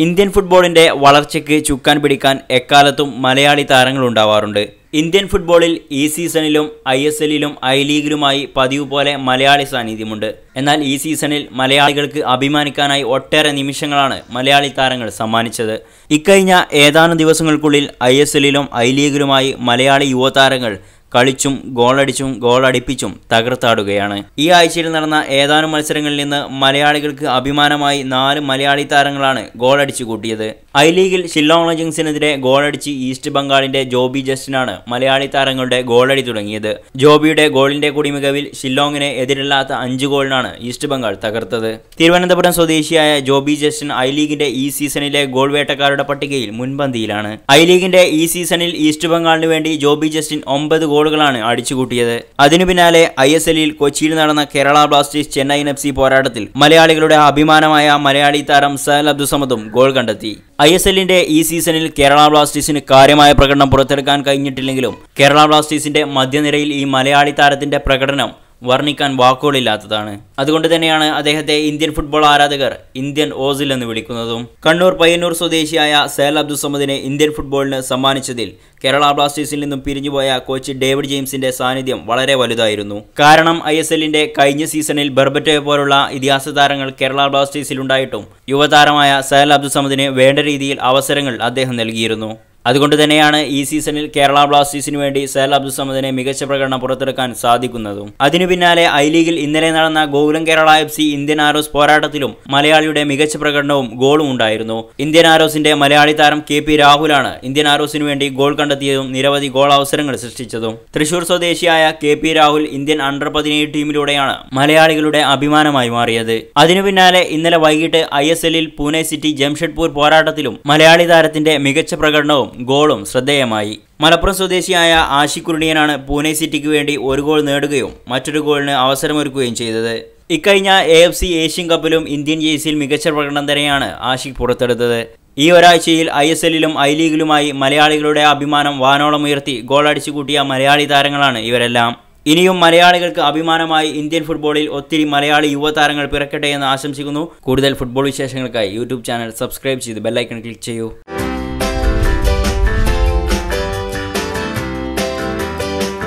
Indian ഫുട്ബോളിന്റെ വളർച്ചയ്ക്ക് ചുക്കാൻ പിടിക്കാൻ എക്കാലത്തും മലയാളി താരങ്ങളുണ്ടാവാറുണ്ട്. ഇന്ത്യൻ ഫുട്ബോളിൽ ഈ സീസണിലും ISLലും ഐ ലീഗിലുമായി പതിവ് പോലെ മലയാളി സാന്നിധ്യമുണ്ട്. എന്നാൽ ഈ സീസണിൽ മലയാളികൾക്ക് അഭിമാനിക്കാനായി ഒട്ടേറെ നിമിഷങ്ങളാണ് മലയാളി താരങ്ങൾ സമ്മാനിച്ചത്. ഇക്കഴിഞ്ഞ ഏതാനും ദിവസങ്ങൾക്കുള്ളിൽ ISLലും ഐ ലീഗിലുമായി മലയാളി യുവതാരങ്ങൾ കളിച്ചും ഗോളടിച്ചും ഗോളടിപ്പിച്ചും തകർത്താടുകയാണ്. ഈ ആഴ്ചയിൽ നടന്ന ഏതാനും മത്സരങ്ങളിൽ നിന്ന് മലയാളികൾക്ക് അഭിമാനമായി 4 മലയാളി താരങ്ങളാണ് ഗോളടിച്ചു കൂട്ടിയത്. ഐ ലീഗിൽ ഷില്ലോങ് ലജൻസിനെതിരെ ഗോളടിച്ച് ഈസ്റ്റ് ബംഗാളിന്റെ ജോബി ജസ്റ്റിനാണ് മലയാളി താരങ്ങളുടെ ഗോളടി തുടങ്ങിയത്. ജോബിയുടെ ഗോളിന്റെ കൂടി മികവിൽ ഷില്ലോങ്ങിനെ എതിരില്ലാത്ത 5 ഗോളിനാണ് ഈസ്റ്റ് ബംഗാൾ തകർത്തത്. തിരുവനന്തപുരം സ്വദേശിയായ ജോബി ജസ്റ്റിൻ ഐ ലീഗിന്റെ ഈ സീസണിലെ ഗോൾ വേട്ടക്കാരുടെ പട്ടികയിൽ മുൻപന്തിയിലാണ്. ഐ ലീഗിന്റെ ഈ സീസണിൽ ഈസ്റ്റ് ബംഗാളിന് വേണ്ടി ജോബി ജസ്റ്റിൻ 9 ഗോളുകളാണ് അടിച്ചുകൂട്ടിയത്. അതിനു പിന്നാലെ ISLൽ കൊച്ചിയിൽ നടന്ന കേരള ബ്ലാസ്റ്റേഴ്സ് ചെന്നൈയിൻ FC പോരാട്ടത്തിൽ മലയാളികളുടെ അഭിമാനമായ മലയാളി താരം സഹൽ അബ്ദുസമദും ഗോൾ കണ്ടെത്തി. ISLന്റെ ഈ സീസണിൽ കേരള ബ്ലാസ്റ്റേഴ്സിന് കാര്യമായ പ്രകടനം പുറത്തെടുക്കാൻ കഴിഞ്ഞിട്ടില്ലെങ്കിലും കേരള ബ്ലാസ്റ്റേഴ്സിന്റെ മധ്യനിരയിൽ ഈ മലയാളി താരത്തിന്റെ പ്രകടനം വർണ്ണിക്കാൻ വാക്കുകളില്ലാത്തതാണ്. അതുകൊണ്ട് തന്നെയാണ് അദ്ദേഹത്തെ ഇന്ത്യൻ ഫുട്ബോൾ ആരാധകർ ഇന്ത്യൻ ഓസിൽ എന്ന് വിളിക്കുന്നതും. കണ്ണൂർ പയ്യന്നൂർ സ്വദേശിയായ സഹൽ അബ്ദുസമദിനെ ഇന്ത്യൻ ഫുട്ബോളിന് സമ്മാനിച്ചതിൽ കേരള ബ്ലാസ്റ്റേഴ്സിൽ നിന്നും പിരിഞ്ഞുപോയ കോച്ച് ഡേവിഡ് ജെയിംസിന്റെ സാന്നിധ്യം വളരെ വലുതായിരുന്നു. കാരണം ISLന്റെ കഴിഞ്ഞ സീസണിൽ ബെർബറ്റോയെ പോലുള്ള ഇതിഹാസ താരങ്ങൾ കേരള ബ്ലാസ്റ്റേഴ്സിൽ ഉണ്ടായിട്ടും യുവതാരമായ സഹൽ അബ്ദുസമദിന് വേണ്ട രീതിയിൽ അവസരങ്ങൾ അദ്ദേഹം നൽകിയിരുന്നു. അതുകൊണ്ട് തന്നെയാണ് ഈ സീസണിൽ കേരള ബ്ലാസ്റ്റേഴ്സിന് വേണ്ടി സഹൽ അബ്ദുസമദിനെ മികച്ച പ്രകടനം പുറത്തെടുക്കാൻ സാധിക്കുന്നതും. അതിനു പിന്നാലെ ഐ ലീഗിൽ ഇന്നലെ നടന്ന Gokulam Kerala FC Indian Arrows പോരാട്ടത്തിലും മലയാളിയുടെ മികച്ച പ്രകടനവും ഗോളും ഉണ്ടായിരുന്നു. ഇന്ത്യൻ ആരോസിന്റെ മലയാളി താരം KP രാഹുലാണ് ഇന്ത്യൻ ആരോസിനു വേണ്ടി ഗോൾ കണ്ടെത്തിയതും നിരവധി ഗോൾ അവസരങ്ങൾ സൃഷ്ടിച്ചതും. തൃശൂർ സ്വദേശിയായ KP രാഹുൽ ഇന്ത്യൻ അണ്ടർ-17 ടീമിലൂടെയാണ് മലയാളികളുടെ അഭിമാനമായി മാറിയത്. അതിനു പിന്നാലെ ഇന്നലെ വൈകിട്ട് ISLൽ പൂനെ സിറ്റി ജംഷഡ്പൂർ പോരാട്ടത്തിലും മലയാളി താരത്തിന്റെ മികച്ച പ്രകടനവും ഗോളും ശ്രദ്ധേയമായി. മലപ്പുറം സ്വദേശിയായ ആഷിഖ് കുരുണിയനാണ് പൂനെ സിറ്റിക്ക് വേണ്ടി ഒരു ഗോൾ നേടുകയും മറ്റൊരു ഗോളിന് അവസരമൊരുക്കുകയും ചെയ്തത്. ഇക്കഴിഞ്ഞ AFC ഏഷ്യൻ കപ്പിലും ഇന്ത്യൻ ജേഴ്സിയിൽ മികച്ച പ്രകടനം തന്നെയാണ് ആഷിഖ് പുറത്തെടുത്തത്. ഈ ഒരാഴ്ചയിൽ ISLലും ഐ ലീഗിലുമായി മലയാളികളുടെ അഭിമാനം വാനോളം ഉയർത്തി ഗോളടിച്ചു കൂട്ടിയ മലയാളി താരങ്ങളാണ് ഇവരെല്ലാം. ഇനിയും മലയാളികൾക്ക് അഭിമാനമായി ഇന്ത്യൻ ഫുട്ബോളിൽ ഒത്തിരി മലയാളി യുവതാരങ്ങൾ പിറക്കട്ടെ എന്ന് ആശംസിക്കുന്നു. കൂടുതൽ ഫുട്ബോൾ വിശേഷങ്ങൾക്കായി യൂട്യൂബ് ചാനൽ സബ്സ്ക്രൈബ് ചെയ്ത് ബെല്ലൈക്കൺ ക്ലിക്ക് ചെയ്യൂ.